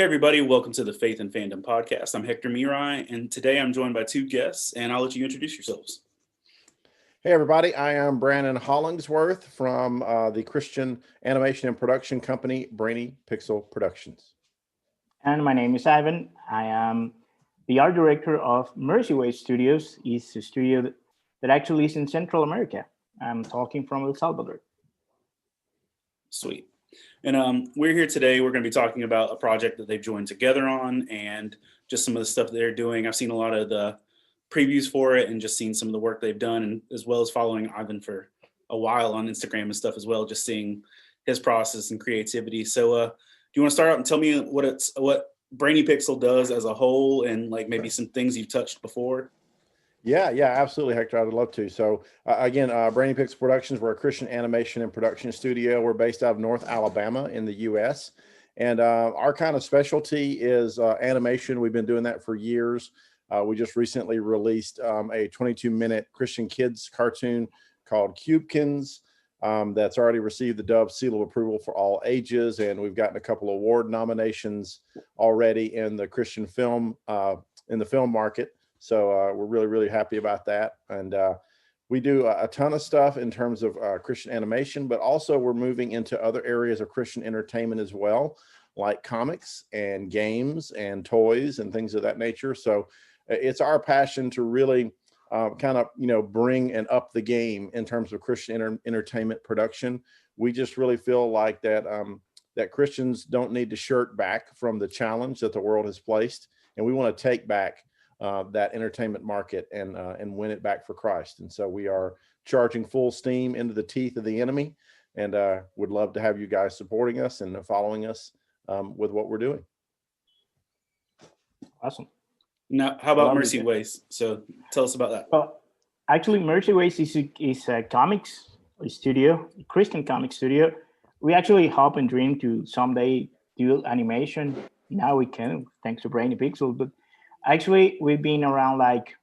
Hey, everybody, welcome to the Faith and Fandom podcast. I'm Hector, and today I'm joined by two guests, and I'll let you introduce yourselves. Hey, everybody, I am Brannon Hollingsworth from the Christian animation and production company, Brainy Pixel Productions. And my name is Ivan. I am the art director of Mercyway Studios. It's a studio that actually is in Central America. I'm talking from El Salvador. Sweet. And we're here today. We're going to be talking about a project that they've joined together on and just some of the stuff that they're doing. I've seen a lot of the previews for it and just seen some of the work they've done, and as well as following Ivan for a while on Instagram and stuff as well, just seeing his process and creativity. So do you want to start out and tell me what Brainy Pixel does as a whole and like maybe some things you've touched before? Yeah, absolutely, Hector. I'd love to. So again, Brainy Pixel Productions, we're a Christian animation and production studio. We're based out of North Alabama in the U.S. And our kind of specialty is animation. We've been doing that for years. We just recently released a 22-minute Christian kids cartoon called Cubekins that's already received the Dove Seal of Approval for all ages. And we've gotten a couple of award nominations already in the Christian film, in the film market. So we're really, really happy about that. And we do a ton of stuff in terms of Christian animation, but also we're moving into other areas of Christian entertainment as well, like comics and games and toys and things of that nature. So it's our passion to really kind of, bring and up the game in terms of Christian entertainment production. We just really feel like that that Christians don't need to shirk back from the challenge that the world has placed. And we want to take back that entertainment market and win it back for Christ. And so we are charging full steam into the teeth of the enemy, and would love to have you guys supporting us and following us with what we're doing. Awesome. Now, how about Mercyways? So tell us about that. Well, actually, Mercyways is a comics studio, a Christian comics studio. We actually hope and dream to someday do animation. Now we can, thanks to Brainy Pixel, but actually, we've been around like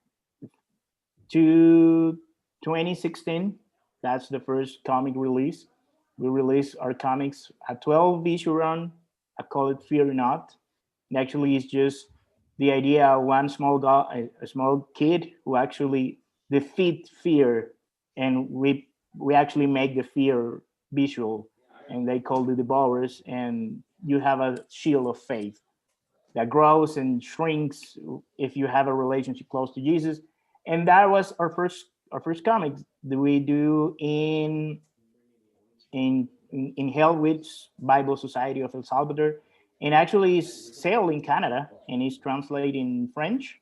2016. That's the first comic release. We released our comics at 12 issue run. I call it Fear Not. And actually, it's just the idea of one small guy, a small kid who actually defeat fear, and we actually make the fear visual, and they call the Devourers. And you have a shield of faith that grows and shrinks if you have a relationship close to Jesus. And that was our first comic that we do in Hellwitch Bible Society of El Salvador, and actually it's sale in Canada, and it's translated in French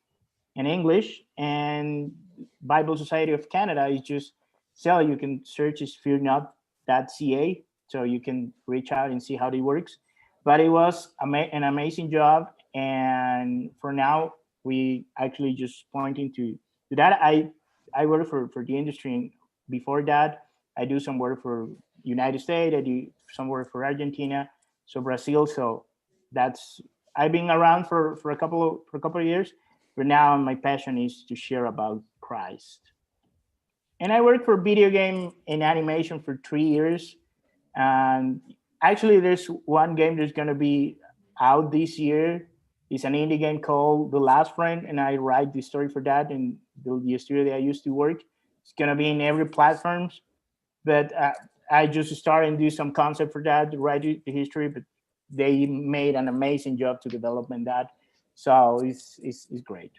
and English. And Bible Society of Canada is just sell. You can search is fearnot.ca, so you can reach out and see how it works. But it was an amazing job. And for now, we actually just pointing to that. I work for the industry, and before that, I do some work for United States. I do some work for Argentina, so Brazil. So I've been around for a couple of years, but now my passion is to share about Christ. And I worked for video game and animation for 3 years. And actually, there's one game that's going to be out this year. It's an indie game called The Last Friend, and I write the story for that in the studio that I used to work. It's going to be in every platform, but I just started and do some concept for that, write the history, but they made an amazing job to development that. So it's great.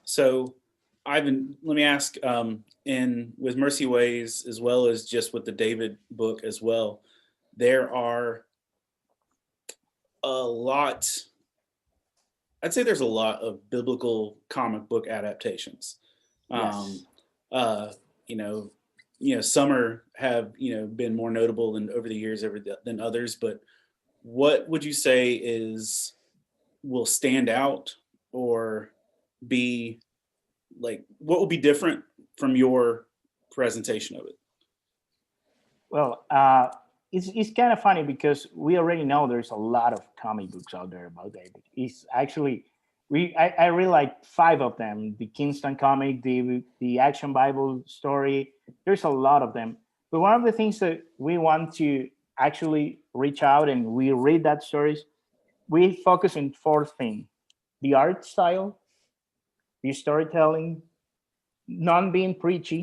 So Ivan, let me ask, with Mercyways, as well as just with the David book as well, there are I'd say there's a lot of biblical comic book adaptations. Yes. Some have been more notable than over the years than others, but what would you say will stand out or be like, what will be different from your presentation of it? Well, it's kind of funny because we already know there's a lot of comic books out there about David. It's actually I really like 5 of them: the Kingston comic, the Action Bible story. There's a lot of them. But one of the things that we want to actually reach out and we read that stories, we focus on four things: the art style, the storytelling, non being preachy,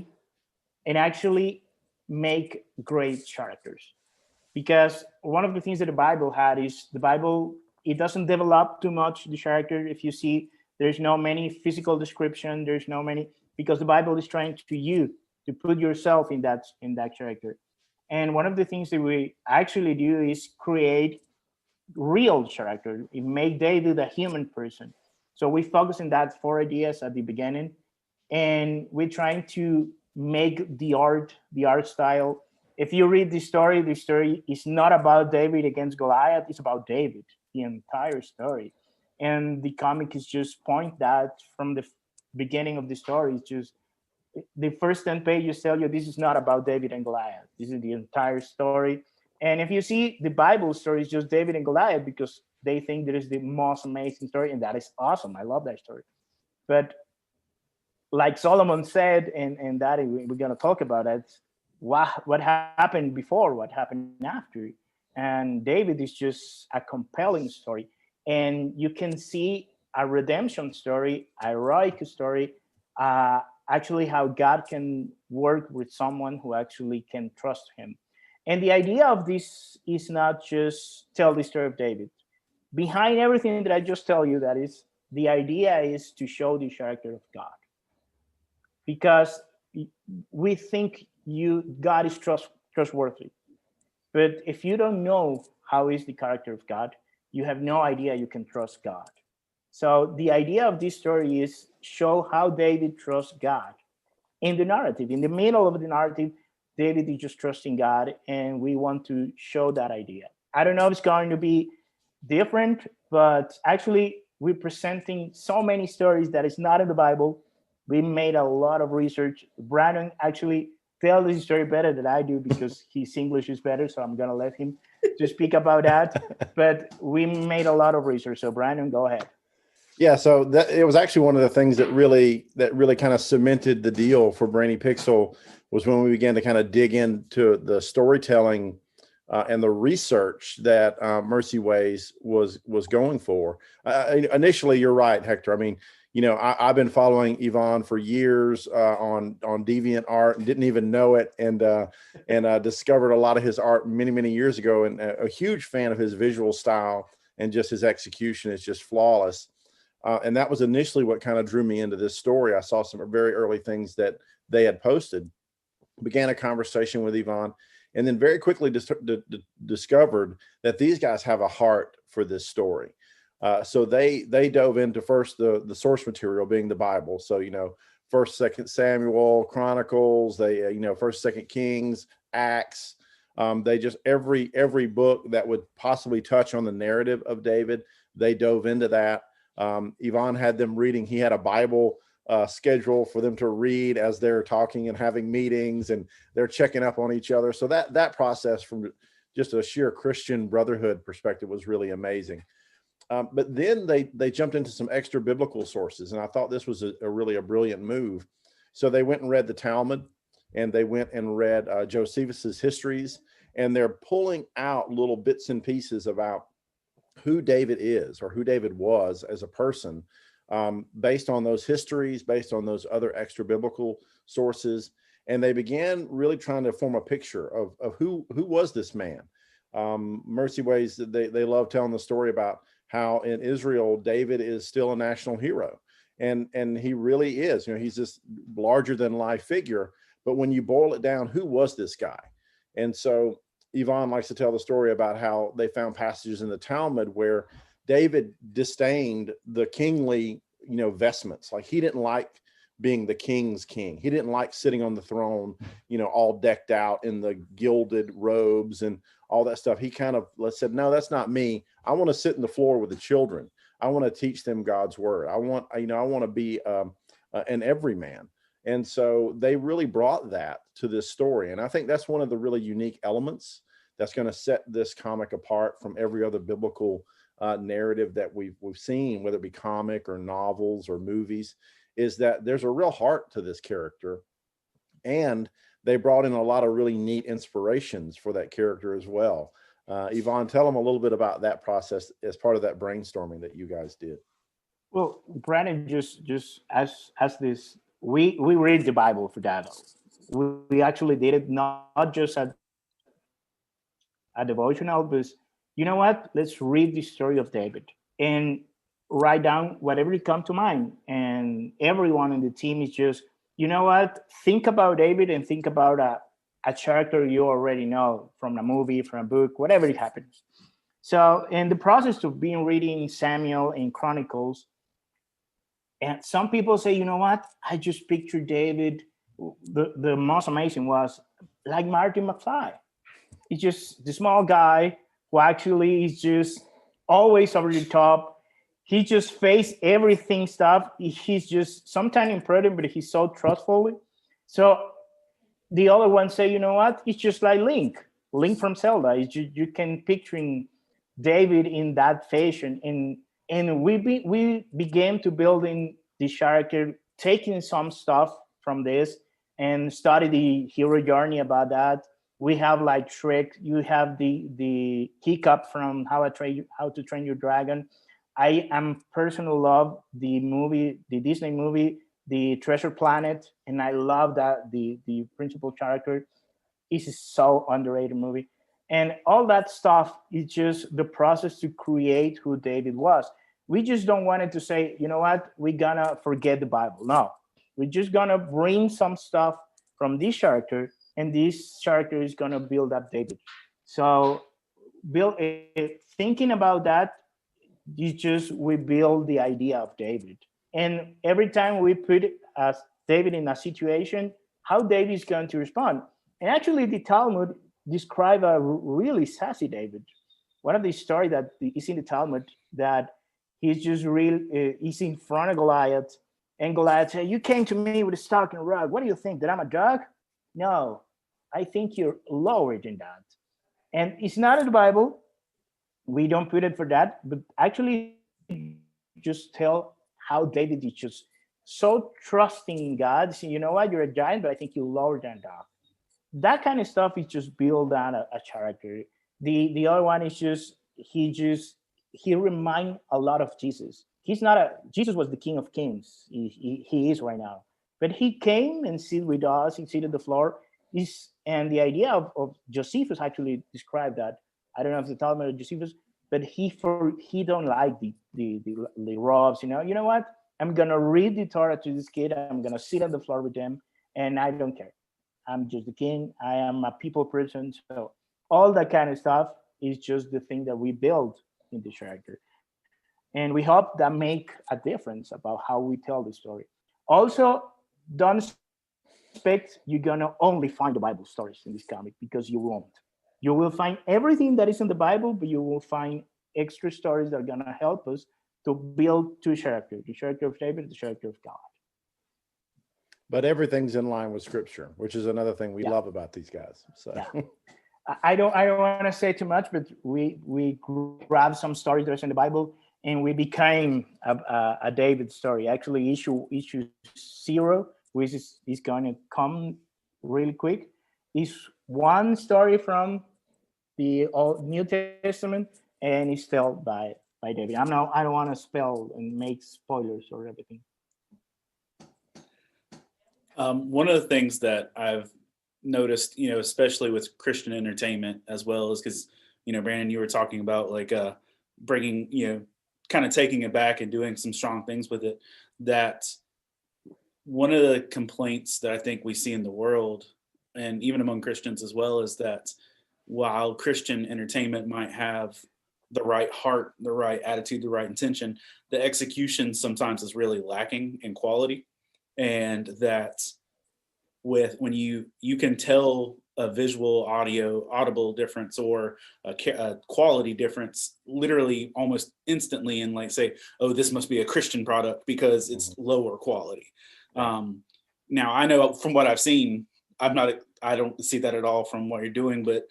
and actually make great characters. Because one of the things that the Bible had is the Bible, it doesn't develop too much the character. If you see, there's no many physical description, there's no many, because the Bible is trying to you to put yourself in that character. And one of the things that we actually do is create real character. It make David a human person. So we focus on that four ideas at the beginning, and we're trying to make the art style. If you read the story is not about David against Goliath. It's about David, the entire story, and the comic is just point that from the beginning of the story. It's just the first 10 pages tell you this is not about David and Goliath. This is the entire story. And if you see the Bible story is just David and Goliath because they think that is the most amazing story, and that is awesome. I love that story. But like Solomon said, and that we're going to talk about it, what happened before, what happened after. And David is just a compelling story. And you can see a redemption story, a heroic story, actually how God can work with someone who actually can trust him. And the idea of this is not just tell the story of David. Behind everything that I just tell you, that is, the idea is to show the character of God. Because we think God is trustworthy. But if you don't know how is the character of God, you have no idea you can trust God. So the idea of this story is show how David trusts God in the narrative. In the middle of the narrative, David is just trusting God, and we want to show that idea. I don't know if it's going to be different, but actually we're presenting so many stories that is not in the Bible. We made a lot of research. Brannon actually tells this story better than I do because his English is better, so I'm going to let him to speak about that. But we made a lot of research. So Brannon, go ahead. Yeah, so it was actually one of the things that really kind of cemented the deal for Brainy Pixel was when we began to kind of dig into the storytelling and the research that Mercy Ways was going for. Initially, you're right, Hector. I mean, I've been following Yvonne for years on DeviantArt and didn't even know it, and discovered a lot of his art many years ago, and a huge fan of his visual style, and just his execution is just flawless. And that was initially what kind of drew me into this story. I saw some very early things that they had posted, began a conversation with Yvonne, and then very quickly discovered that these guys have a heart for this story. So they dove into first the source material being the Bible. So, 1st, 2nd Samuel, Chronicles, they, 1st, 2nd Kings, Acts. They just every book that would possibly touch on the narrative of David, they dove into that. Yvonne had them reading. He had a Bible schedule for them to read as they're talking and having meetings, and they're checking up on each other. So that process from just a sheer Christian brotherhood perspective was really amazing. But then they jumped into some extra biblical sources, and I thought this was a really brilliant move. So they went and read the Talmud, and they went and read Josephus's histories, and they're pulling out little bits and pieces about who David is or who David was as a person, based on those histories, based on those other extra biblical sources. And they began really trying to form a picture of who was this man. Mercy Ways, they love telling the story about how in Israel, David is still a national hero. And he really is, he's this larger than life figure. But when you boil it down, who was this guy? And so Yvonne likes to tell the story about how they found passages in the Talmud where David disdained the kingly, vestments. Like he didn't like being the king's king. He didn't like sitting on the throne, all decked out in the gilded robes and all that stuff. He kind of said, no, that's not me. I want to sit in the floor with the children. I want to teach them God's word. I want to be an everyman. And so they really brought that to this story. And I think that's one of the really unique elements that's going to set this comic apart from every other biblical narrative that we've seen, whether it be comic or novels or movies, is that there's a real heart to this character. And they brought in a lot of really neat inspirations for that character as well. Yvonne, tell them a little bit about that process as part of that brainstorming that you guys did. Well, Brannon just as this, we read the Bible for that. We actually did it not just at a devotional, but you know what? Let's read the story of David and write down whatever come to mind. And everyone in the team is just, you know what? Think about David and think about a character you already know from a movie, from a book, whatever it happens. So in the process of being reading Samuel and Chronicles, and some people say, you know what? I just picture David. The most amazing was like Martin McFly. He's just the small guy who actually is just always over the top. He just face everything stuff. He's just sometimes imprudent, but he's so trustful. So the other ones say, you know what? It's just like Link from Zelda. You can picturing David in that fashion, and we began to building the character, taking some stuff from this and study the hero journey about that. We have like Shrek. You have the Hiccup from How to Train Your Dragon. I am personally love the movie, the Disney movie, the Treasure Planet, and I love that the principal character is so underrated movie. And all that stuff is just the process to create who David was. We just don't want it to say, you know what, we're gonna forget the Bible. No, we're just gonna bring some stuff from this character, and this character is gonna build up David. So thinking about that, we build the idea of David. And every time we put David in a situation, how David is going to respond. And actually the Talmud describe a really sassy David. One of the stories that is in the Talmud that he's just he's in front of Goliath, and Goliath said, you came to me with a stock and rod. What do you think, that I'm a dog? No, I think you're lower than that. And it's not in the Bible. We don't put it for that, but actually just tell how David is just so trusting in God. So, you know what, you're a giant, but I think you're lower than that. That kind of stuff is just build on a character. The other one is he remind a lot of Jesus. Jesus was the King of Kings. He is right now. But he came and sit with us, he seated the floor. And the idea of Josephus actually described that. I don't know if the Talmud of Josephus, but he don't like the robes, you know what? I'm gonna read the Torah to this kid, I'm gonna sit on the floor with them, and I don't care. I'm just the king. I am a people person. So all that kind of stuff is just the thing that we build in the character. And we hope that make a difference about how we tell the story. Also, don't expect you're gonna only find the Bible stories in this comic, because you won't. You will find everything that is in the Bible, but you will find extra stories that are gonna help us to build two characters, the character of David, the character of God. But everything's in line with Scripture, which is another thing we love about these guys. So I don't want to say too much, but we grabbed some stories that are in the Bible, and we became a David story. Actually, issue 0, which is going to come really quick, is one story from the Old New Testament, and it's told by David. I don't want to spell and make spoilers or everything. One of the things that I've noticed, especially with Christian entertainment, as well as because, Brannon, you were talking about like bringing, kind of taking it back and doing some strong things with it. That one of the complaints that I think we see in the world, and even among Christians as well, is that while Christian entertainment might have the right heart, the right attitude, the right intention, the execution sometimes is really lacking in quality. And that when you can tell a visual, audible difference or a quality difference literally almost instantly, and like say, oh, this must be a Christian product because it's lower quality. Now I know from what I've seen, I don't see that at all from what you're doing, but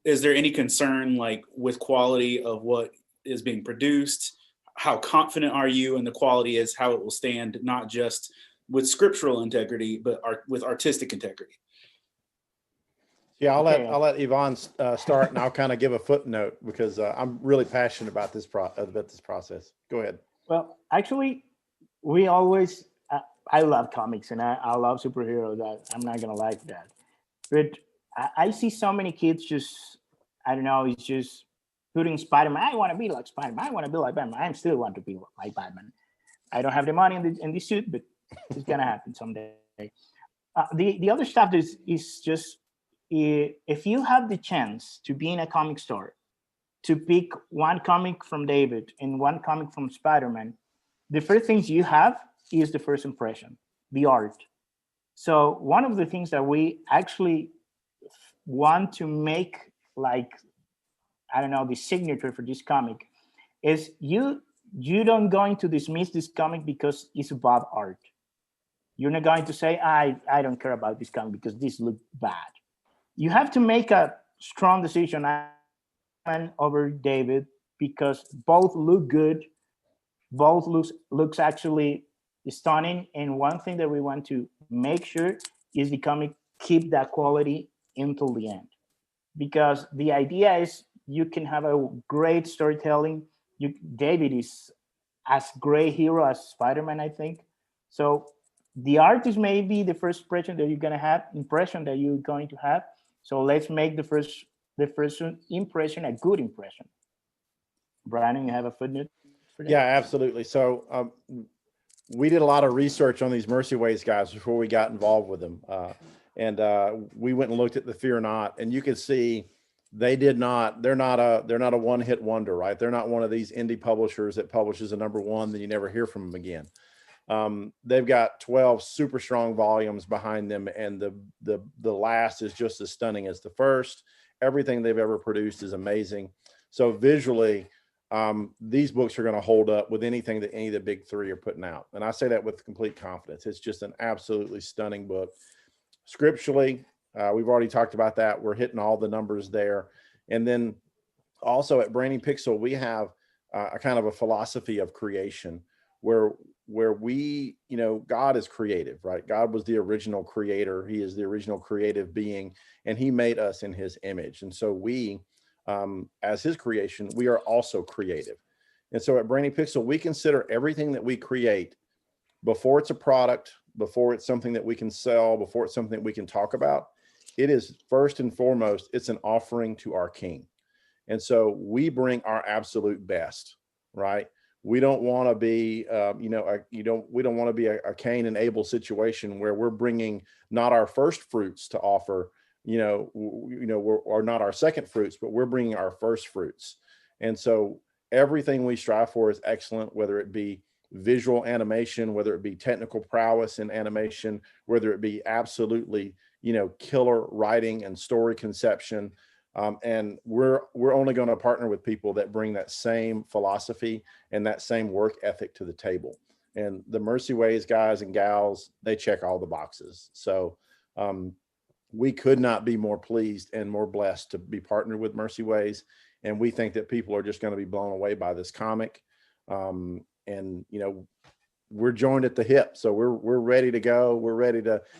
is there any concern like with quality of what is being produced? How confident are you in the quality is how it will stand, not just with scriptural integrity, but with artistic integrity? Yeah, Okay. I'll let Yvonne start, and I'll kind of give a footnote because I'm really passionate about this process. Go ahead. Well, actually, we always, I love comics and I love superheroes. I'm not going to lie to that. But I see so many kids just, I don't know, it's just putting Spider-Man. I want to be like Spider-Man. I want to be like Batman. I still want to be like Batman. I don't have the money in the suit, but it's going to happen someday. The other stuff is just, if you have the chance to be in a comic store, to pick one comic from David and one comic from Spider-Man, the first things you have is the first impression, the art. So one of the things that we actually want to make, like, I don't know, the signature for this comic is you don't going to dismiss this comic because it's about art. You're not going to say, I don't care about this comic because this looks bad. You have to make a strong decision over David because both look good, both looks actually stunning. And one thing that we want to make sure is the comic keep that quality until the end. Because the idea is you can have a great storytelling. David is as great hero as Spider-Man, I think. So the art is maybe the first impression that you're going to have. So let's make the first impression a good impression. Brannon, you have a footnote for that? Yeah, absolutely. So we did a lot of research on these Mercy Ways guys before we got involved with them. And we went and looked at the Fear Not, and you can see they're not a one-hit wonder, right? They're not one of these indie publishers that publishes a number one, then you never hear from them again. They've got 12 super strong volumes behind them, and the last is just as stunning as the first. Everything they've ever produced is amazing. So visually, these books are going to hold up with anything that any of the big three are putting out. And I say that with complete confidence. It's just an absolutely stunning book. Scripturally, we've already talked about that. We're hitting all the numbers there. And then also at Brainy Pixel, we have a kind of a philosophy of creation where we, God is creative, right? God was the original creator. He is the original creative being, and he made us in his image. And so we, as his creation, we are also creative. And so at Brainy Pixel, we consider everything that we create, before it's a product, before it's something that we can sell, before it's something that we can talk about, it is first and foremost, it's an offering to our King. And so we bring our absolute best, right? We don't want to be, we don't want to be a Cain and Abel situation where we're bringing not our first fruits to offer, or not our second fruits, but we're bringing our first fruits. And so everything we strive for is excellent, whether it be visual animation, whether it be technical prowess in animation, whether it be absolutely, killer writing and story conception. And we're only going to partner with people that bring that same philosophy and that same work ethic to the table. And the Mercy Ways guys and gals, they check all the boxes. So we could not be more pleased and more blessed to be partnered with Mercy Ways. And we think that people are just going to be blown away by this comic. And we're joined at the hip, so we're ready to go. We're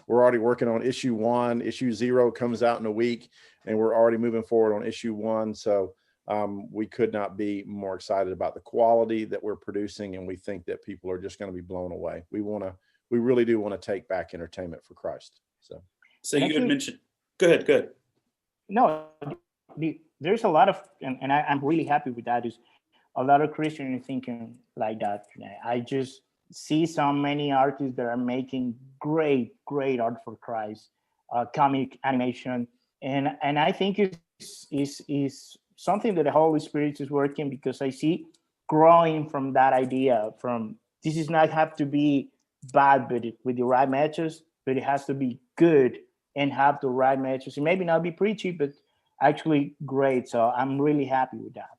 already working on issue 1. Issue 0 comes out in a week, and we're already moving forward on issue 1. So we could not be more excited about the quality that we're producing, and we think that people are just going to be blown away. We really do want to take back entertainment for Christ. So you had mentioned, go ahead. No, there's a lot of, and I'm really happy with that, is a lot of Christians thinking like that. I just see so many artists that are making great art for Christ, comic animation, and I think is something that the Holy Spirit is working, because I see growing from that idea. From this is not have to be bad, but with the right matches, but it has to be good and have the right matches. It maybe not be preachy, but actually great. So I'm really happy with that.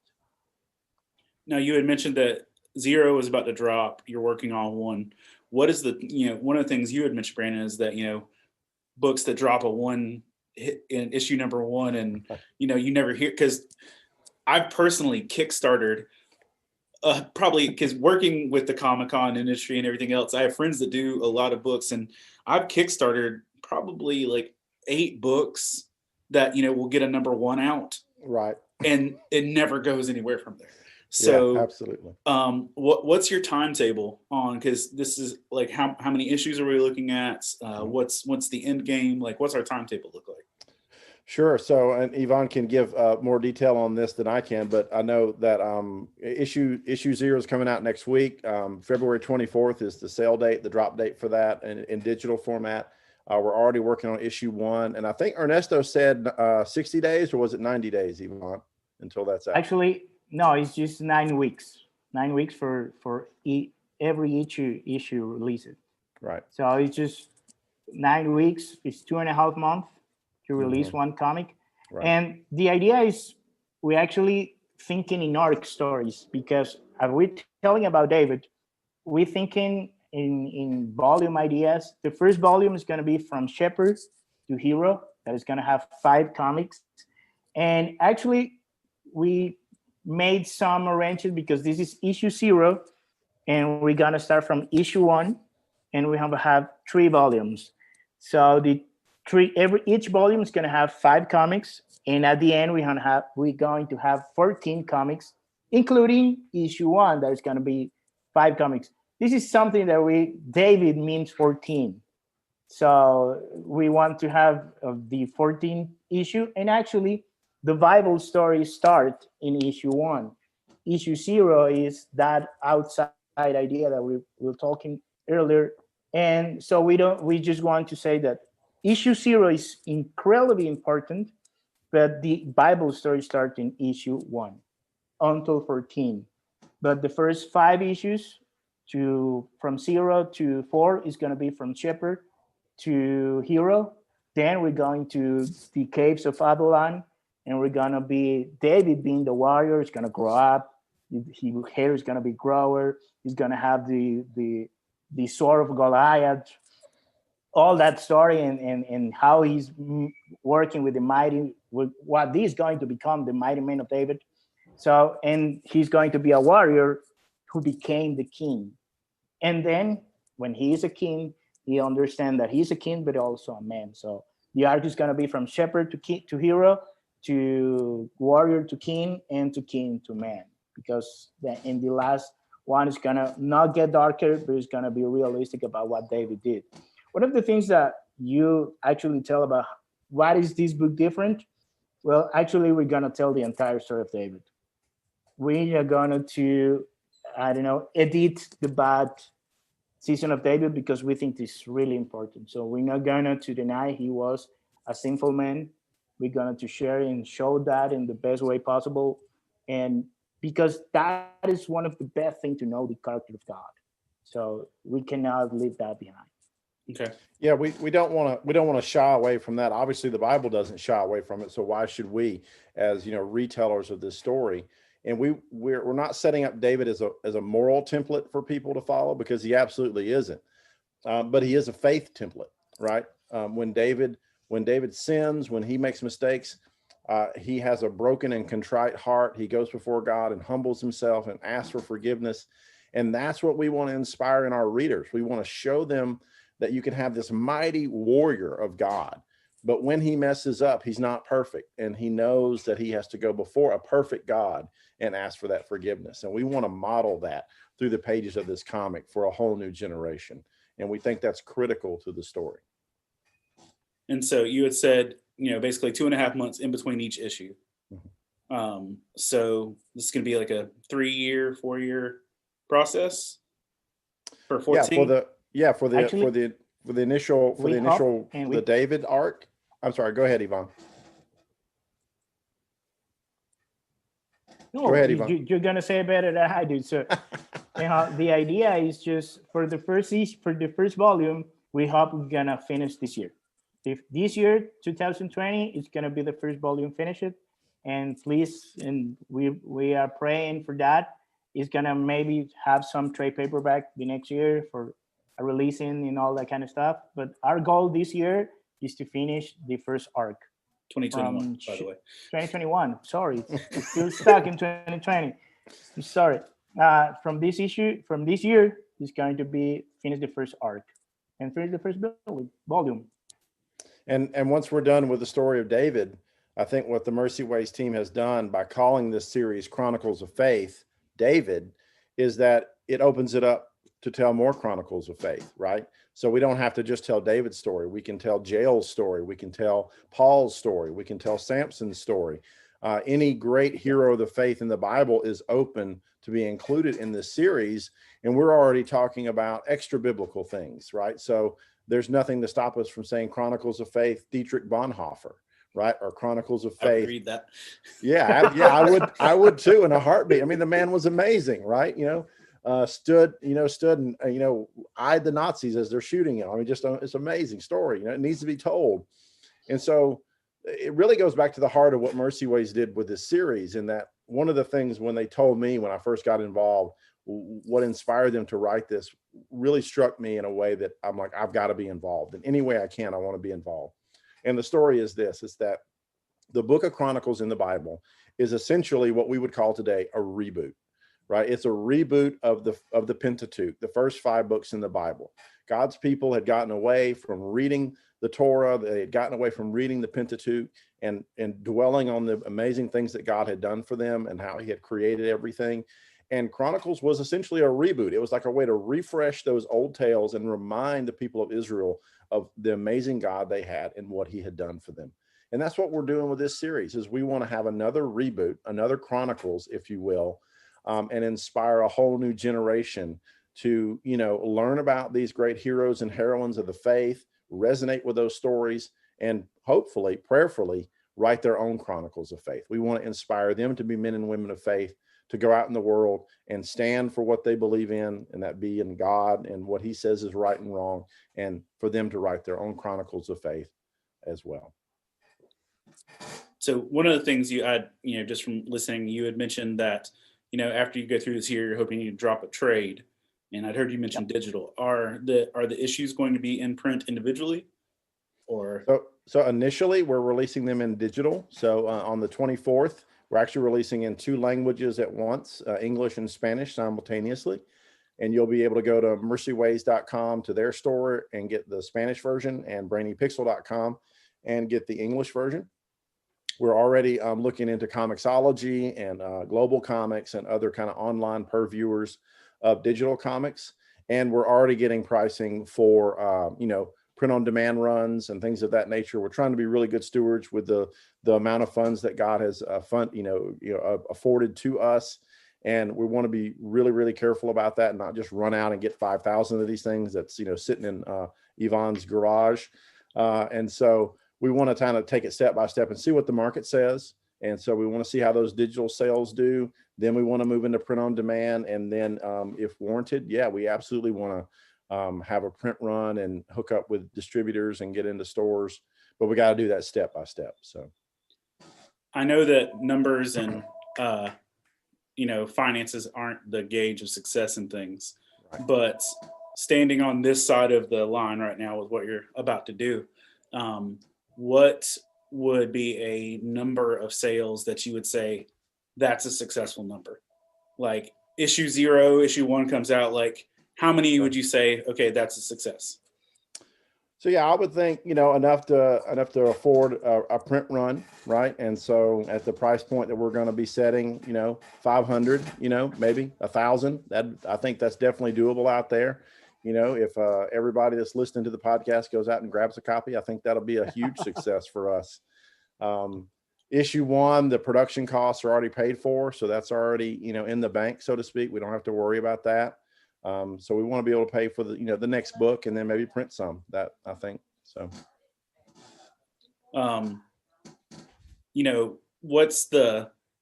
Now, you had mentioned that 0 is about to drop. You're working on 1. What is the, one of the things you had mentioned, Brandon, is that, books that drop a 1 hit in issue number 1, and, you never hear, because I've personally kickstarted, probably because working with the Comic-Con industry and everything else, I have friends that do a lot of books, and I've kickstarted probably like 8 books that, will get a number 1 out, Right. and it never goes anywhere from there. Yeah, So, absolutely. what's your timetable on? Because this is like how many issues are we looking at? What's the end game? Like, what's our timetable look like? Sure. So, and Yvonne can give more detail on this than I can, but I know that issue 0 is coming out next week. February 24th is the sale date, the drop date for that, in digital format. We're already working on issue 1, and I think Ernesto said 60 days, or was it 90 days, Yvonne, until that's out? Actually, no, it's just 9 weeks. 9 weeks for every issue releases. Right. So it's just 9 weeks. It's 2.5 months to release one comic. Right. And the idea is we're actually thinking in arc stories, because as we're telling about David, we're thinking in volume ideas. The first volume is going to be from shepherd to hero. That is going to have 5 comics. And actually, we made some arrangements because this is issue 0, and we're going to start from issue 1, and we have 3 volumes. So each volume is going to have 5 comics, and at the end we're going to have 14 comics, including issue 1. That is going to be 5 comics. This is something that David means 14. So we want to have the 14th issue, and actually the Bible stories start in issue 1. Issue 0 is that outside idea that we were talking earlier. And so we just want to say that issue 0 is incredibly important, but the Bible story starts in issue 1 until 14. But the first 5 issues from 0 to 4 is going to be from shepherd to hero. Then we're going to the caves of Babylon, and we're going to be David being the warrior. He's going to grow up. His hair is going to be grower. He's going to have the sword of Goliath. All that story and how he's working with what he's going to become, the mighty man of David. So, and he's going to be a warrior who became the king. And then when he is a king, he understands that he's a king, but also a man. So the arc is going to be from shepherd to hero, to warrior to king, and to king to man. Because in the last one is going to not get darker, but it's going to be realistic about what David did. One of the things that you actually tell about what is this book different? Well, actually, we're going to tell the entire story of David. We are going to, edit the bad season of David, because we think this is really important. So we're not going to deny he was a sinful man. We're going to share and show that in the best way possible. And because that is one of the best things to know the character of God. So we cannot leave that behind. Okay. Yeah, we don't want to shy away from that. Obviously, the Bible doesn't shy away from it. So why should we, as retailers of this story? And we're not setting up David as a moral template for people to follow, because he absolutely isn't. But he is a faith template, right? When David sins, when he makes mistakes, he has a broken and contrite heart. He goes before God and humbles himself and asks for forgiveness. And that's what we want to inspire in our readers. We want to show them that you can have this mighty warrior of God, but when he messes up, he's not perfect. And he knows that he has to go before a perfect God and ask for that forgiveness. And we want to model that through the pages of this comic for a whole new generation. And we think that's critical to the story. And so you had said, basically 2.5 months in between each issue. Mm-hmm. So this is going to be like a 3-year, 4-year process for 14. For the initial the David arc. I'm sorry. Go ahead, Yvonne. No, go ahead, Yvonne. You're gonna say it better than I do. So, the idea is just for the first volume, we hope we're gonna finish this year. If this year, 2020, is gonna be the first volume, finish it, and please, and we are praying for that. It's gonna maybe have some trade paperback the next year for releasing and all that kind of stuff. But our goal this year is to finish the first arc. 2021, by the way. 2021. Sorry, it's still stuck in 2020. I'm sorry. From this year, is going to be finish the first arc and finish the first volume. And once we're done with the story of David, I think what the Mercy Ways team has done by calling this series Chronicles of Faith, David, is that it opens it up to tell more Chronicles of Faith, right? So we don't have to just tell David's story. We can tell Jael's story. We can tell Paul's story. We can tell Samson's story. Any great hero of the faith in the Bible is open to be included in this series. And we're already talking about extra biblical things, right? So there's nothing to stop us from saying Chronicles of Faith, Dietrich Bonhoeffer, right? Or Chronicles of Faith. I would read that. Yeah, I would too, in a heartbeat. I mean, the man was amazing, right? Stood and eyed the Nazis as they're shooting him. I mean, just it's an amazing story. It needs to be told. And so it really goes back to the heart of what Mercy Ways did with this series. In that, one of the things when they told me when I first got involved, what inspired them to write this really struck me in a way that I'm like, I've got to be involved in any way I can. I want to be involved. And the story is this: is that the book of Chronicles in the Bible is essentially what we would call today a reboot, right? It's a reboot of the Pentateuch, the first 5 books in the Bible. God's people had gotten away from reading the Torah. They had gotten away from reading the Pentateuch and dwelling on the amazing things that God had done for them and how he had created everything. And Chronicles was essentially a reboot. It was like a way to refresh those old tales and remind the people of Israel of the amazing God they had and what he had done for them. And that's what we're doing with this series, is we want to have another reboot, another Chronicles, if you will, and inspire a whole new generation to, learn about these great heroes and heroines of the faith, resonate with those stories, and hopefully, prayerfully, write their own Chronicles of Faith. We want to inspire them to be men and women of faith, to go out in the world and stand for what they believe in, and that be in God and what he says is right and wrong, and for them to write their own Chronicles of Faith as well. So one of the things you had, just from listening, you had mentioned that, after you go through this year, you're hoping you drop a trade. And I'd heard you mention digital. Are the issues going to be in print individually, or? So initially we're releasing them in digital. So on the 24th, we're actually releasing in 2 languages at once, English and Spanish simultaneously. And you'll be able to go to mercyways.com to their store and get the Spanish version, and brainypixel.com and get the English version. We're already looking into Comixology and Global Comics and other kind of online purveyors of digital comics. And we're already getting pricing for, print on demand runs and things of that nature. We're trying to be really good stewards with the amount of funds that God has afforded to us. And we want to be really, really careful about that and not just run out and get 5,000 of these things that's, sitting in Yvonne's garage. And so we want to kind of take it step by step and see what the market says. And so we want to see how those digital sales do. Then we want to move into print on demand. And then if warranted, we absolutely want to have a print run and hook up with distributors and get into stores. But we got to do that step by step. So I know that numbers and, finances aren't the gauge of success in things, right. But standing on this side of the line right now with what you're about to do, what would be a number of sales that you would say that's a successful number? Like issue 0, issue 1 comes out, like how many would you say, okay, that's a success? So I would think, enough to afford a print run, right? And so at the price point that we're going to be setting, 500, maybe 1,000, I think that's definitely doable out there. If everybody that's listening to the podcast goes out and grabs a copy, I think that'll be a huge success for us. Issue 1, the production costs are already paid for. So that's already, in the bank, so to speak. We don't have to worry about that. So we want to be able to pay for the next book and then maybe print some, that I think. So,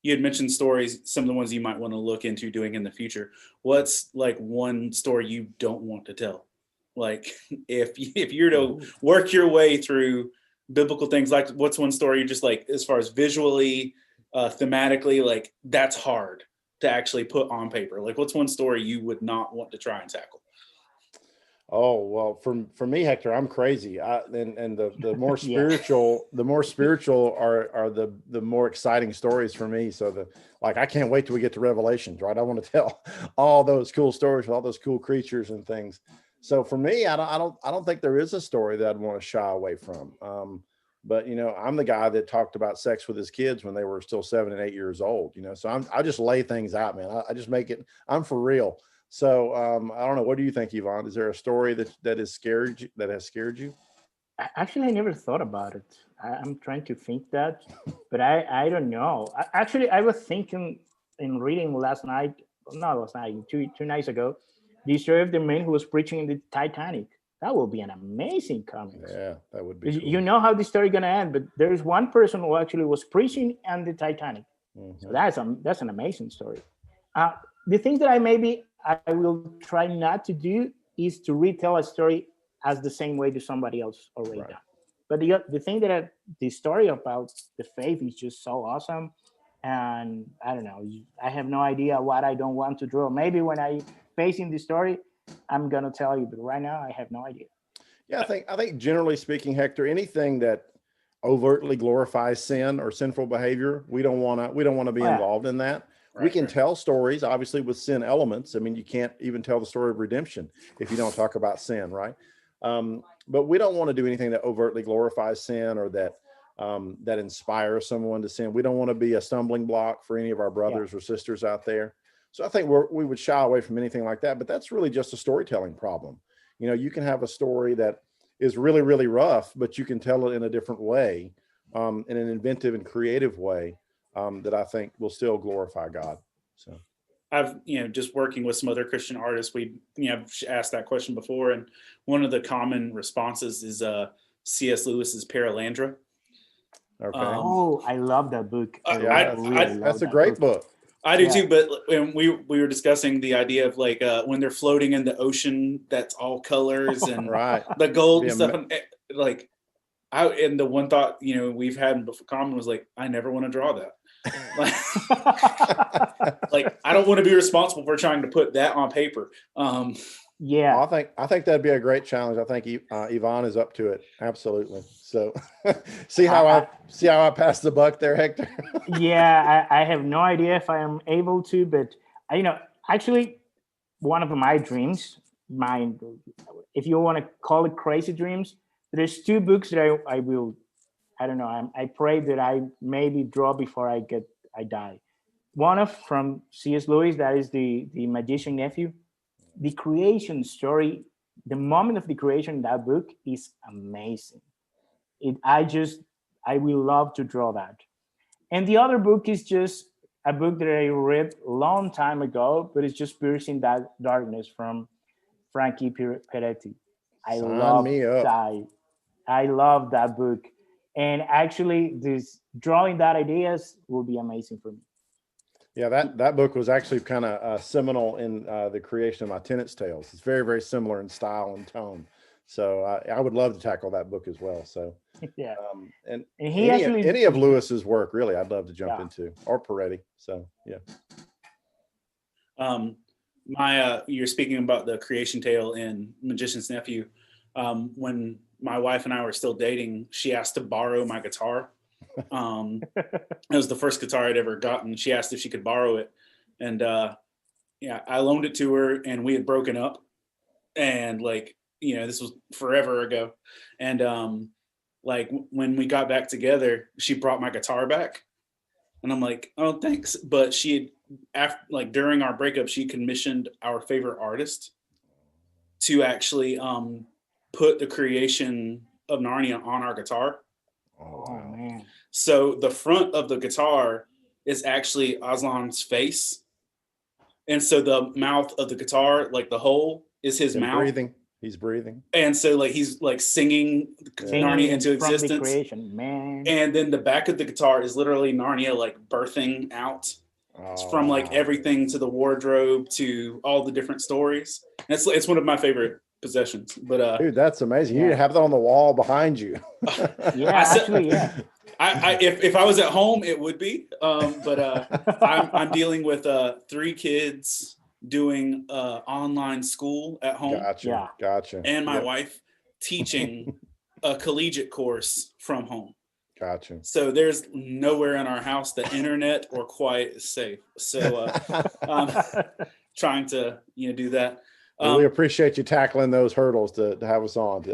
you had mentioned stories, some of the ones you might want to look into doing in the future. What's like one story you don't want to tell? Like if you're to work your way through biblical things, like what's one story you're just like, as far as visually, thematically, like that's hard to actually put on paper? Like what's one story you would not want to try and tackle? Oh, well, for me, Hector, I'm crazy. And the more spiritual, the more spiritual are the more exciting stories for me. So I can't wait till we get to Revelations, right? I want to tell all those cool stories with all those cool creatures and things. So for me, I don't think there is a story that I'd want to shy away from. But you know, I'm the guy that talked about sex with his kids when they were still 7 and 8 years old. You know, so I just lay things out, man. I just make it. I'm for real. So I don't know. What do you think, Yvonne? Is there a story that has scared you? Actually, I never thought about it. I'm trying to think that, but I don't know. Actually, I was thinking in reading last night, not last night, two nights ago, the story of the man who was preaching in the Titanic. That would be an amazing comic. Yeah, that would be cool. You know how the story gonna end, but there is one person who actually was preaching on the Titanic. So that's an amazing story. The thing that I will try not to do is to retell a story as the same way to somebody else already done. But the thing that the story about the faith is just so awesome, and I don't know, I have no idea what I don't want to draw. Maybe when I facing the story, I'm gonna tell you, but right now I have no idea. Yeah, I think generally speaking, Hector, anything that overtly glorifies sin or sinful behavior, we don't want to be involved in that. We can tell stories, obviously, with sin elements. I mean, you can't even tell the story of redemption if you don't talk about sin, right? But we don't want to do anything that overtly glorifies sin or that inspires someone to sin. We don't want to be a stumbling block for any of our brothers or sisters out there. So I think we would shy away from anything like that. But that's really just a storytelling problem. You know, you can have a story that is really, really rough, but you can tell it in a different way, in an inventive and creative way, that I think will still glorify God. So I've, just working with some other Christian artists, we, asked that question before. And one of the common responses is C.S. Lewis's Paralandra. Okay. I love that book. That's a great book. I do too, but when we were discussing the idea of like when they're floating in the ocean, that's all colors and the gold and stuff. And the one thought we've had in common was like, I never want to draw that. Like I don't want to be responsible for trying to put that on paper. Yeah, I think that'd be a great challenge. I think Yvonne is up to it. Absolutely. So see how I passed the buck there, Hector. Yeah, I have no idea if I am able to, but actually one of my dreams, if you want to call it crazy dreams, there's 2 books that I pray that I maybe draw before I die. One from C.S. Lewis, that is the Magician Nephew. The creation story, the moment of the creation in that book is amazing. I will love to draw that. And the other book is just a book that I read a long time ago, but it's just Piercing That Darkness from Frankie Peretti. I love that book. And actually, this drawing that ideas will be amazing for me. Yeah, that book was actually kind of seminal in the creation of my Tenant's Tales. It's very, very similar in style and tone. So I would love to tackle that book as well. So yeah, and he any of Lewis's work, really, I'd love to jump into, or Peretti. So yeah. You're speaking about the creation tale in Magician's Nephew. When my wife and I were still dating, she asked to borrow my guitar. It was the first guitar I'd ever gotten. She asked if she could borrow it, and I loaned it to her, and we had broken up, and this was forever ago, and when we got back together, she brought my guitar back, and I'm like, oh, thanks. But she had, during our breakup, she commissioned our favorite artist to actually put the creation of Narnia on our guitar. Oh man. So the front of the guitar is actually Aslan's face. And so the mouth of the guitar, the hole, is his mouth. Breathing. He's breathing. And so he's singing Narnia into existence. The creation, man. And then the back of the guitar is literally Narnia birthing out. From everything to the wardrobe to all the different stories. It's one of my favorite possessions. But dude, that's amazing. You need to have that on the wall behind you. If I was at home, it would be. But I'm dealing with 3 kids doing online school at home. Gotcha. And my wife teaching a collegiate course from home. Gotcha. So there's nowhere in our house the internet or quiet is safe. So trying to do that. Well, we appreciate you tackling those hurdles to have us on. We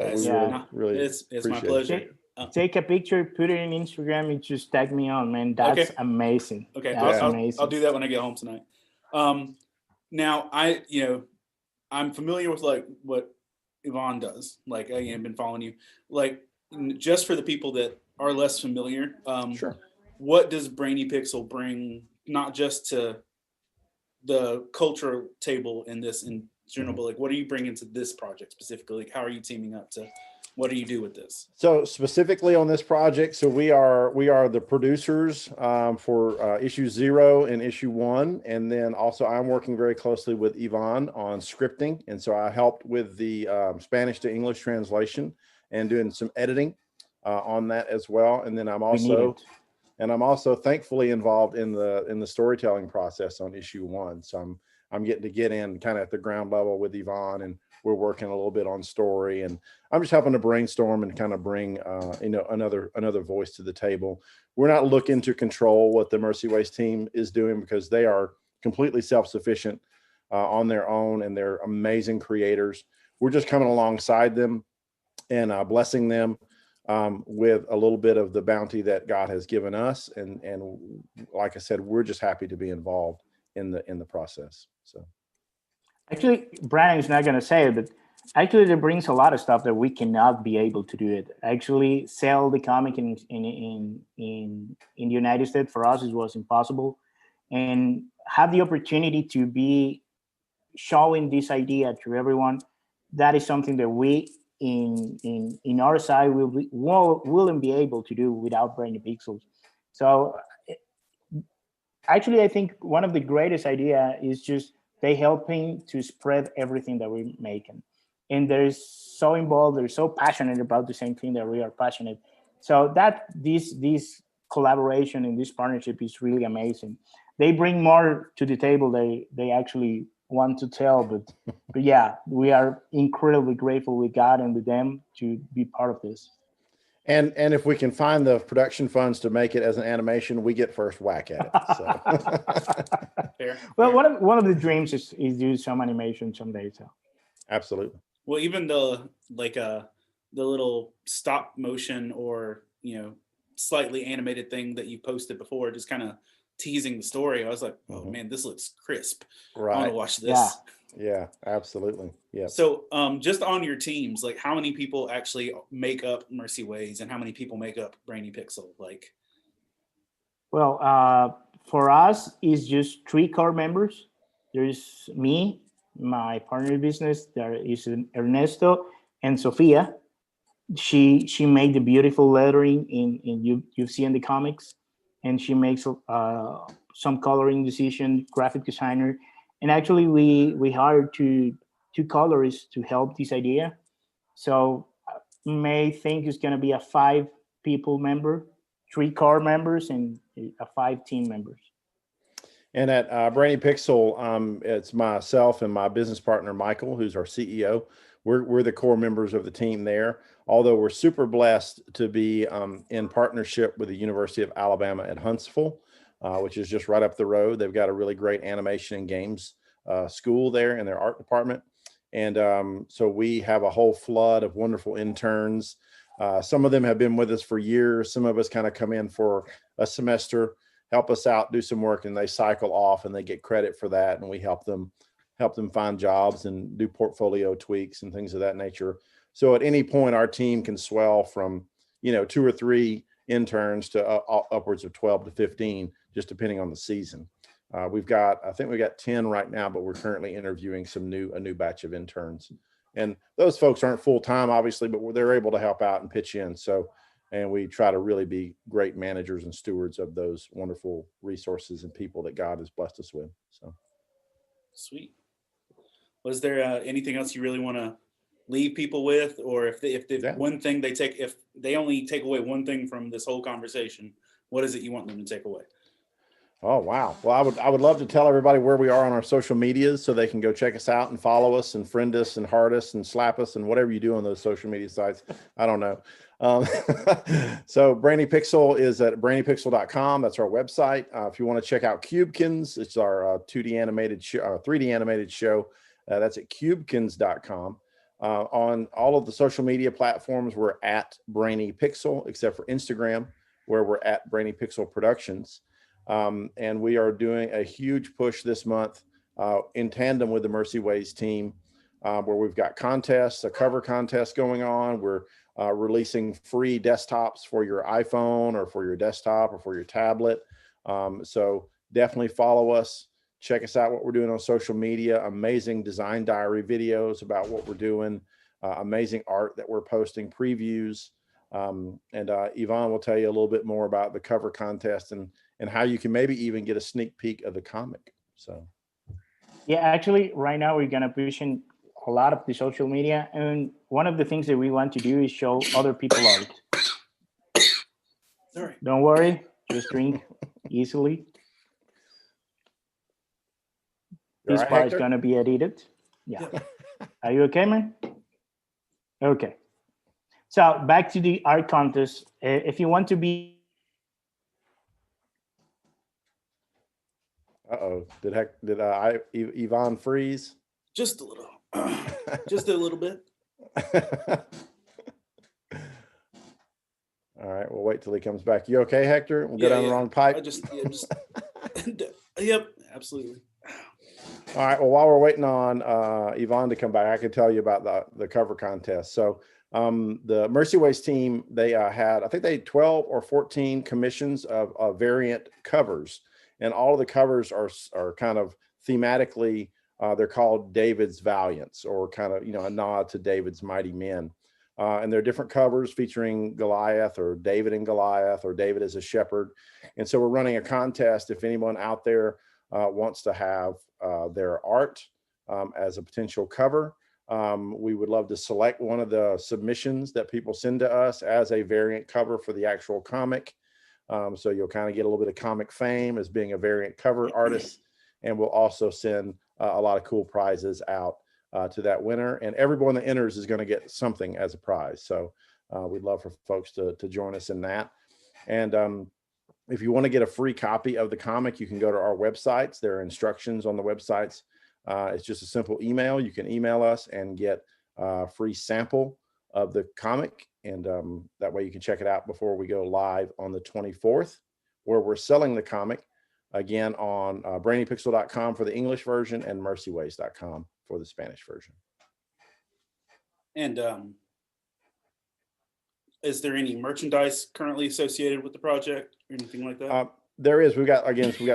really it's my pleasure. Take a picture, put it in Instagram, and just tag me on, man. That's amazing. Okay, that's amazing. I'll do that when I get home tonight. Now I'm familiar with like what Yvonne does. Like I've been following you. Like just for the people that are less familiar, sure. What does Brainy Pixel bring, not just to the cultural table in this in general, but like what are you bringing to this project specifically? Like how are you teaming up to? What do you do with this? So specifically on this project, so we are the producers for issue 0 and issue 1, and then also I'm working very closely with Yvonne on scripting, and so I helped with the Spanish to English translation and doing some editing on that as well. And then I'm also thankfully involved in the storytelling process on issue 1. So I'm getting to get in kind of at the ground level with Yvonne, and we're working a little bit on story, and I'm just helping to brainstorm and kind of bring, another voice to the table. We're not looking to control what the Mercy Ways team is doing because they are completely self-sufficient on their own, and they're amazing creators. We're just coming alongside them and blessing them with a little bit of the bounty that God has given us. And like I said, we're just happy to be involved in the process. So. Actually, Brannon is not going to say it, but actually it brings a lot of stuff that we cannot be able to do it. Actually, sell the comic in the United States, for us, it was impossible. And have the opportunity to be showing this idea to everyone, that is something that we in our side wouldn't be able to do without Brainy Pixels. So actually, I think one of the greatest idea is just they helping to spread everything that we're making. And they're so involved, they're so passionate about the same thing that we are passionate. So that this collaboration and this partnership is really amazing. They bring more to the table they actually want to tell, but yeah, we are incredibly grateful with God and with them to be part of this. And if we can find the production funds to make it as an animation, we get first whack at it. So. Fair. Well, one of the dreams is do some animation someday. So. Absolutely. Well, even the little stop motion or slightly animated thing that you posted before, just kind of teasing the story. I was like, oh man, this looks crisp. Right. I want to watch this. Yeah, absolutely. Yeah. So just on your teams, like how many people actually make up Mercy Ways and how many people make up Brainy Pixel? Like, well, for us, it's just 3 core members. There's me, my partner in business. There is Ernesto and Sofia. She made the beautiful lettering in you see in the comics, and she makes some coloring decision, graphic designer. And actually, we hired two colorists to help this idea. So you may think it's going to be a 5 people member, 3 core members, and a 5 team members. And at Brainy Pixel, it's myself and my business partner, Michael, who's our CEO. We're the core members of the team there, although we're super blessed to be in partnership with the University of Alabama at Huntsville, which is just right up the road. They've got a really great animation and games school there in their art department. And so we have a whole flood of wonderful interns. Some of them have been with us for years. Some of us kind of come in for a semester, help us out, do some work, and they cycle off and they get credit for that. And we help them find jobs and do portfolio tweaks and things of that nature. So at any point, our team can swell from, 2 or 3 interns to upwards of 12 to 15, just depending on the season. I think we've got 10 right now, but we're currently interviewing a new batch of interns. And those folks aren't full-time, obviously, but they're able to help out and pitch in. And we try to really be great managers and stewards of those wonderful resources and people that God has blessed us with. So, sweet. Was there anything else you really want to leave people with, or if one thing if they only take away one thing from this whole conversation, what is it you want them to take away? Oh, wow. Well, I would love to tell everybody where we are on our social medias so they can go check us out and follow us and friend us and heart us and slap us and whatever you do on those social media sites. I don't know. So Brainy Pixel is at brainypixel.com. That's our website. If you want to check out Cubekins, it's our 2D animated show, 3D animated show. That's at cubekins.com. On all of the social media platforms, we're at Brainy Pixel, except for Instagram, where we're at Brainy Pixel Productions. And we are doing a huge push this month in tandem with the Mercy Ways team, where we've got contests, a cover contest going on. We're releasing free desktops for your iPhone or for your desktop or for your tablet. So definitely follow us. Check us out, what we're doing on social media. Amazing design diary videos about what we're doing. Amazing art that we're posting, previews. And Yvonne will tell you a little bit more about the cover contest and how you can maybe even get a sneak peek of the comic. So, yeah, actually, right now we're gonna push in a lot of the social media, and one of the things that we want to do is show other people art. Sorry. Don't worry, just drink easily. This part is gonna be edited. Yeah. Are you okay, man? Okay. So back to the art contest. If you want to be did Yvonne freeze? Just a little. Just a little bit. All right, we'll wait till he comes back. You okay, Hector? We'll go down the wrong pipe. Yep, absolutely. All right. Well, while we're waiting on Yvonne to come back, I can tell you about the cover contest. So the Mercy Ways team, they had, I think they had 12 or 14 commissions of variant covers, and all of the covers are kind of thematically, they're called David's Valiants, or kind of, a nod to David's mighty men. And there are different covers featuring Goliath, or David and Goliath, or David as a shepherd. And so we're running a contest. If anyone out there wants to have their art as a potential cover, we would love to select one of the submissions that people send to us as a variant cover for the actual comic. So you'll kind of get a little bit of comic fame as being a variant cover artist. And we'll also send a lot of cool prizes out to that winner. And everyone that enters is going to get something as a prize. So we'd love for folks to join us in that. And if you want to get a free copy of the comic, you can go to our websites. There are instructions on the websites. It's just a simple email. You can email us and get a free sample of the comic. And that way you can check it out before we go live on the 24th, where we're selling the comic again on brainypixel.com for the English version and mercyways.com for the Spanish version. And is there any merchandise currently associated with the project or anything like that? There is. We've got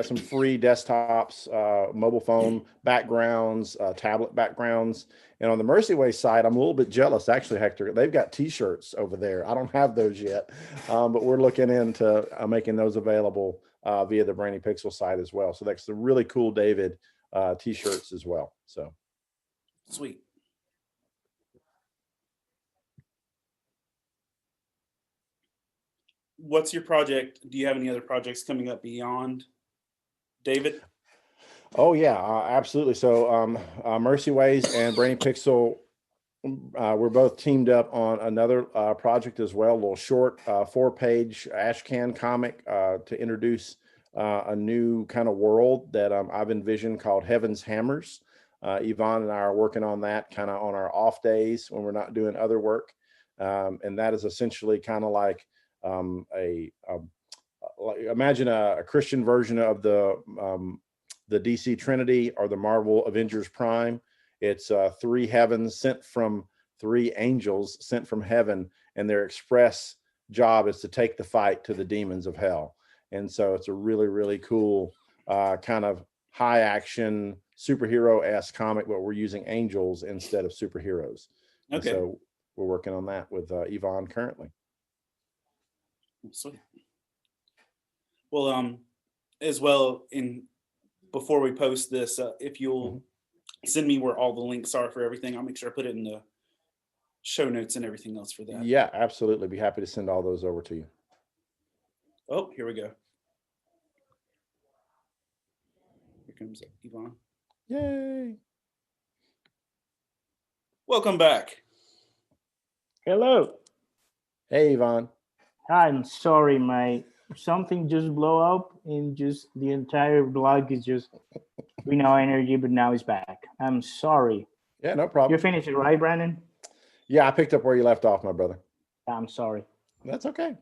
some free desktops, mobile phone backgrounds, tablet backgrounds. And on the Mercy Way side, I'm a little bit jealous, actually, Hector. They've got T-shirts over there. I don't have those yet, but we're looking into making those available via the Brainy Pixel site as well. So that's the really cool David T-shirts as well. So sweet. What's your project? Do you have any other projects coming up beyond David? Oh yeah, absolutely. So Mercy Ways and Brainy Pixel, we're both teamed up on another project as well, a little short 4-page ashcan comic to introduce a new kind of world that I've envisioned called Heaven's Hammers. Yvonne and I are working on that kind of on our off days when we're not doing other work. And that is essentially kind of like imagine a Christian version of the DC Trinity or the Marvel Avengers Prime. It's 3 heavens sent from 3 angels sent from heaven, and their express job is to take the fight to the demons of hell. And so it's a really, really cool kind of high action superhero-esque comic, but we're using angels instead of superheroes. Okay. And so we're working on that with Yvonne currently. Sweet. Well, as well, before we post this, if you'll send me where all the links are for everything, I'll make sure I put it in the show notes and everything else for that. Yeah, absolutely. Be happy to send all those over to you. Oh, here we go. Here comes Yvonne. Yay. Welcome back. Hello. Hey, Yvonne. I'm sorry, my something just blow up and just the entire blog is just no energy, but now it's back. I'm sorry. Yeah, no You're problem. finished, right, Brandon? Yeah, I picked up where you left off, my brother. I'm sorry. That's okay.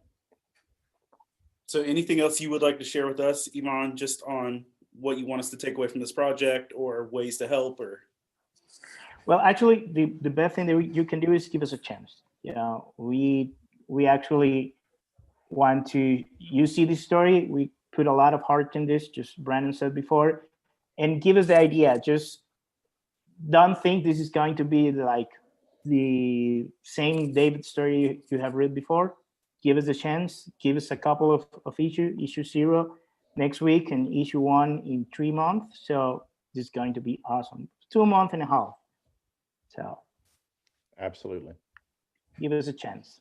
So anything else you would like to share with us, Ivan, just on what you want us to take away from this project or ways to help? Or Well, actually, the best thing that you can do is give us a chance. We actually want to. You see this story. We put a lot of heart in this. Just Brandon said before, and give us the idea. Just don't think this is going to be like the same David story you have read before. Give us a chance. Give us a couple of issue 0 next week and issue 1 in 3 months. So this is going to be awesome. 2 months and a half. So Absolutely. give us a chance.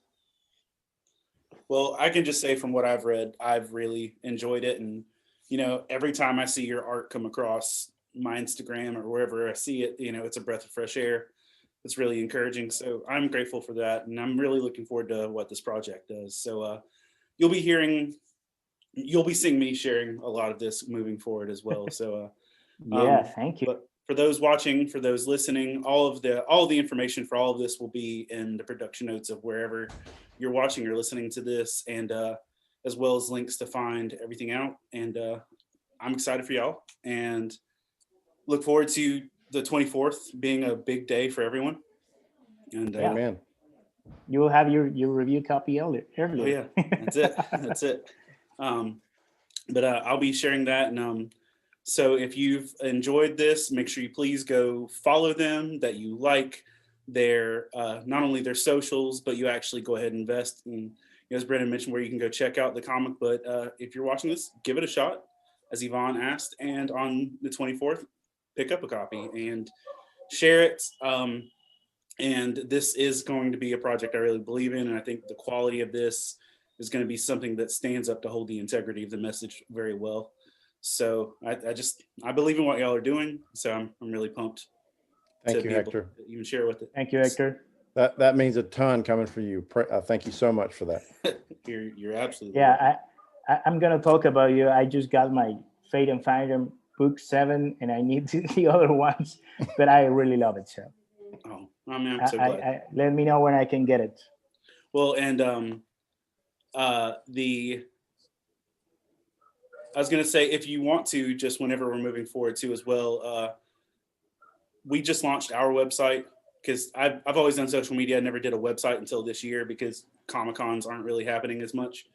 well, I can just say from what I've read, I've really enjoyed it. And, every time I see your art come across my Instagram or wherever I see it, it's a breath of fresh air. It's really encouraging. So I'm grateful for that. And I'm really looking forward to what this project does. So you'll be seeing me sharing a lot of this moving forward as well. So Thank you. But for those watching, for those listening, all of the information for all of this will be in the production notes of wherever you're watching or listening to this, and as well as links to find everything out. And I'm excited for y'all and look forward to the 24th being a big day for everyone. And Amen. You will have your review copy earlier. oh yeah, that's it. That's it. But I'll be sharing that. And so if you've enjoyed this, make sure you please go follow them, that you like their not only their socials, but you actually go ahead and invest. And as Brennan mentioned, where you can go check out the comic. But if you're watching this, give it a shot, as Yvonne asked. And on the 24th, pick up a copy and share it. And this is going to be a project I really believe in. And I think the quality of this is going to be something that stands up to hold the integrity of the message very well. So I believe in what y'all are doing. So I'm really pumped. Thank you, Hector. You can share with it. Thank you, Hector. That means a ton coming for you. Thank you so much for that. You're absolutely right. I'm gonna talk about you. I just got my Fate and Fandom book 7, and I need the other ones, but I really love it. So I'm so glad. Let me know when I can get it. Well, and I was going to say, if you want to, just whenever we're moving forward too as well, we just launched our website because I've always done social media. I never did a website until this year because Comic-Cons aren't really happening as much.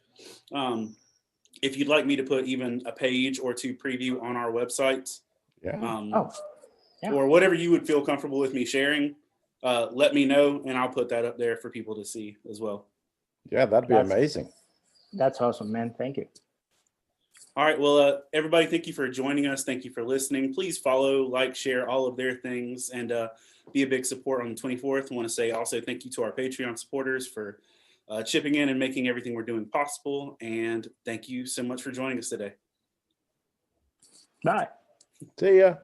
If you'd like me to put even a page or 2 preview on our website, or whatever you would feel comfortable with me sharing, let me know and I'll put that up there for people to see as well. Yeah, that'd be amazing. That's awesome, man. Thank you. All right. Well, everybody, thank you for joining us. Thank you for listening. Please follow, like, share all of their things, and be a big support on the 24th. I want to say also thank you to our Patreon supporters for chipping in and making everything we're doing possible. And thank you so much for joining us today. Bye. See ya.